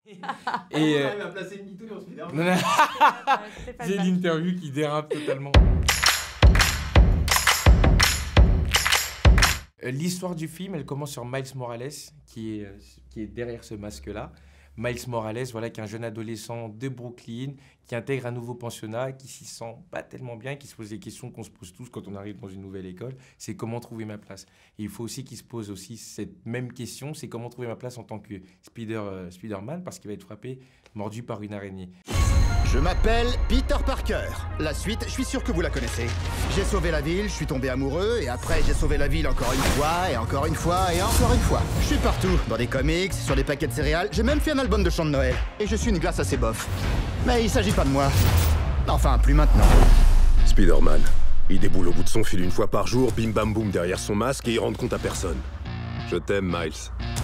Et on arrive à placer MeToo dans Spider-Man. non, j'ai l'interview qui dérape totalement. L'histoire du film, elle commence sur Miles Morales, qui est derrière ce masque-là. Miles Morales, voilà, qui est un jeune adolescent de Brooklyn, qui intègre un nouveau pensionnat, qui s'y sent pas tellement bien, qui se pose des questions qu'on se pose tous quand on arrive dans une nouvelle école, c'est comment trouver ma place. Et il faut aussi qu'il se pose aussi cette même question, c'est comment trouver ma place en tant que Spider-Man, parce qu'il va être frappé, mordu par une araignée. Je m'appelle Peter Parker. La suite, je suis sûr que vous la connaissez. J'ai sauvé la ville, je suis tombé amoureux, et après j'ai sauvé la ville encore une fois, et encore une fois, et encore une fois. Je suis partout, dans des comics, sur des paquets de céréales, j'ai même fait un album de chants de Noël. Et je suis une glace assez bof. Mais il s'agit pas de moi. Enfin, plus maintenant. Spider-Man. Il déboule au bout de son fil une fois par jour, bim bam boum derrière son masque et il rend compte à personne. Je t'aime, Miles.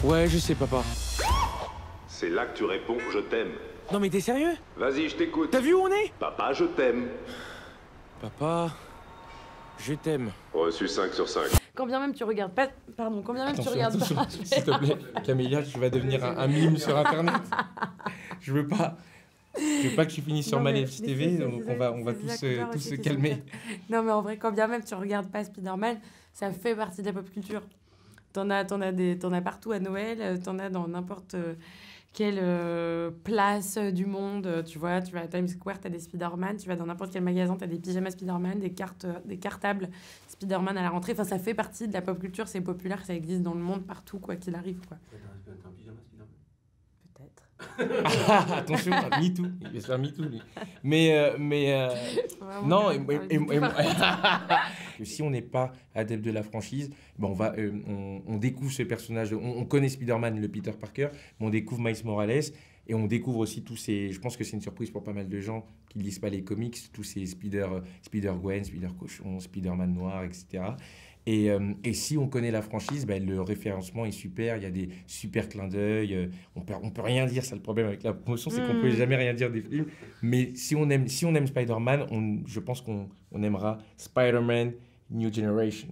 Ouais, je sais, papa. C'est là que tu réponds « je t'aime ». Non mais t'es sérieux? Vas-y, je t'écoute. T'as vu où on est? Papa, je t'aime. Papa, je t'aime. Reçu 5 sur 5. Quand bien même tu regardes pas... Pardon, quand bien même tu regardes pas... S'il te plaît, Camélia, tu vas devenir un mime sur Internet. Je veux pas que tu finisses sur Malef TV, donc on va tous se calmer. Non mais en vrai, quand bien même tu regardes pas Spider-Man, ça fait partie de la pop culture. T'en as partout à Noël, t'en as dans n'importe quelle place du monde. Tu vois, tu vas à Times Square, t'as des Spider-Man, tu vas dans n'importe quel magasin, t'as des pyjamas Spider-Man, des cartables Spider-Man à la rentrée. Enfin, ça fait partie de la pop culture, c'est populaire, ça existe dans le monde partout, quoi qu'il arrive, quoi. T'as un pyjama Spider-Man? Peut-être. Attention, MeToo, il va se faire MeToo, lui. Mais non, si on n'est pas adepte de la franchise, ben on découvre ce personnage, on connaît Spider-Man, le Peter Parker, mais on découvre Miles Morales, et on découvre aussi tous ces... Je pense que c'est une surprise pour pas mal de gens qui ne lisent pas les comics, tous ces Spider-Gwen, Spider-Cochon, Spider-Man noir, etc. Et si on connaît la franchise, ben, le référencement est super, il y a des super clins d'œil, on peut rien dire, c'est le problème avec la promotion, c'est qu'on peut jamais rien dire des films. Mais si on aime Spider-Man, je pense qu'on aimera Spider-Man New Generation.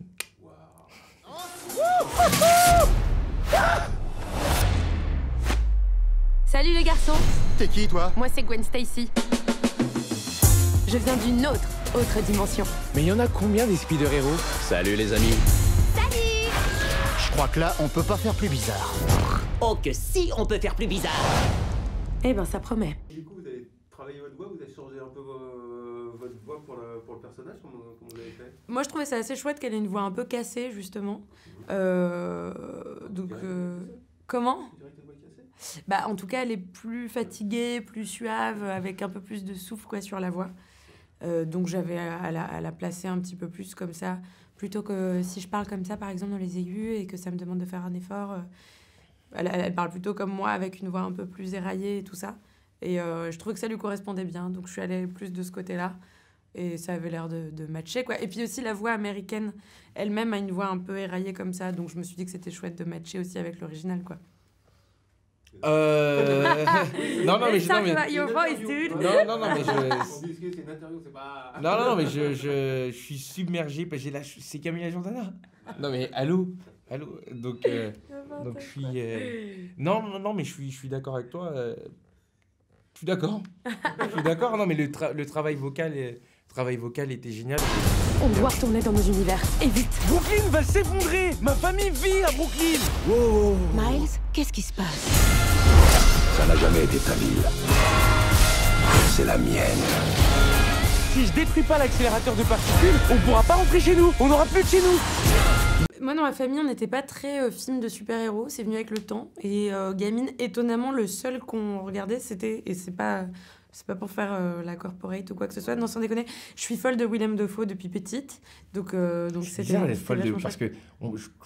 Salut les garçons. T'es qui, toi? Moi c'est Gwen Stacy. Je viens d'une autre dimension. Mais il y en a combien des Spider-Héros? Salut les amis. Salut. Je crois que là, on peut pas faire plus bizarre. Oh que si, on peut faire plus bizarre. Eh ben ça promet. Du coup, vous avez travaillé votre voix, vous avez changé un peu votre voix pour le personnage, comment vous l'avez fait? Moi, je trouvais ça assez chouette qu'elle ait une voix un peu cassée, justement. Comment? Tu dirais que t'as une voix cassée? Bah, en tout cas, elle est plus fatiguée, plus suave, avec un peu plus de souffle, quoi, sur la voix. Donc j'avais à la placer un petit peu plus comme ça, plutôt que si je parle comme ça, par exemple, dans les aigus, et que ça me demande de faire un effort. Elle parle plutôt comme moi, avec une voix un peu plus éraillée et tout ça. Et je trouvais que ça lui correspondait bien, donc je suis allée plus de ce côté-là. Et ça avait l'air de matcher, quoi. Et puis aussi, la voix américaine elle-même a une voix un peu éraillée comme ça, donc je me suis dit que c'était chouette de matcher aussi avec l'original, quoi. Non, mais Your voice, dude. Non, mais C'est une interview, c'est pas... Non, mais je suis submergé parce que c'est Camilla Jordana. Non, mais allô. Donc je suis... Non, mais je suis d'accord avec toi. Je suis d'accord. Non, mais le travail vocal était génial. On doit retourner dans nos univers, et vite. Brooklyn va s'effondrer. Ma famille vit à Brooklyn. Wow. Miles, qu'est-ce qui se passe? Ça n'a jamais été ta ville. C'est la mienne. Si je détruis pas l'accélérateur de particules, on pourra pas rentrer chez nous. On n'aura plus de chez nous. Moi, dans ma famille, on n'était pas très film de super-héros. C'est venu avec le temps. Et gamine, étonnamment, le seul qu'on regardait, c'était... Et c'est pas pour faire la corporate ou quoi que ce soit. Non, sans déconner. Je suis folle de Willem Dafoe depuis petite. Donc c'est bizarre d'être folle de... Parce que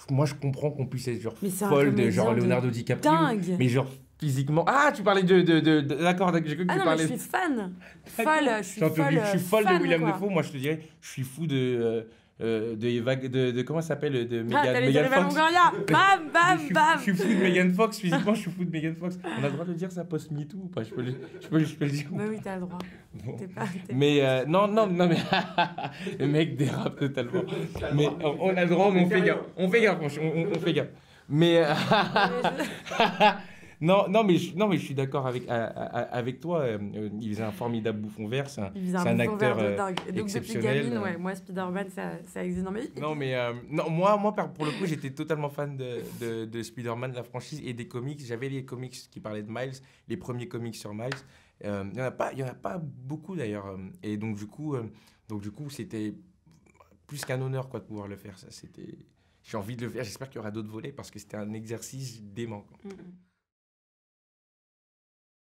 moi, je comprends qu'on puisse être genre folle de genre Leonardo DiCaprio. Dingue. Mais genre physiquement... Ah, tu parlais de d'accord, j'ai cru que tu parlais... mais je suis fan. Je suis folle de Willem quoi. Dafoe. Moi, je te dirais, je suis fou de comment ça s'appelle, de Megan Fox. Bam. Je suis fou de Megan Fox, physiquement, je suis fou de Megan Fox. On a le droit de dire ça post-MeToo ou pas? Je peux le dire. Bah oui, t'as le droit. Bon. T'es mais non, mais le mec dérape totalement. Mais on a le droit, mais on fait gaffe. On fait gaffe. Mais Non, mais je suis d'accord avec toi. Il faisait un formidable bouffon vert. C'est un acteur de dingue. Et donc, exceptionnel. Depuis gamine, moi, Spider-Man, ça existe dans ma vie. Non, mais moi, pour le coup, j'étais totalement fan de Spider-Man, de la franchise et des comics. J'avais les comics qui parlaient de Miles, les premiers comics sur Miles. Il n'y en a pas beaucoup d'ailleurs. Et donc, du coup, c'était plus qu'un honneur quoi, de pouvoir le faire. J'ai envie de le faire. J'espère qu'il y aura d'autres volets parce que c'était un exercice dément. Quoi.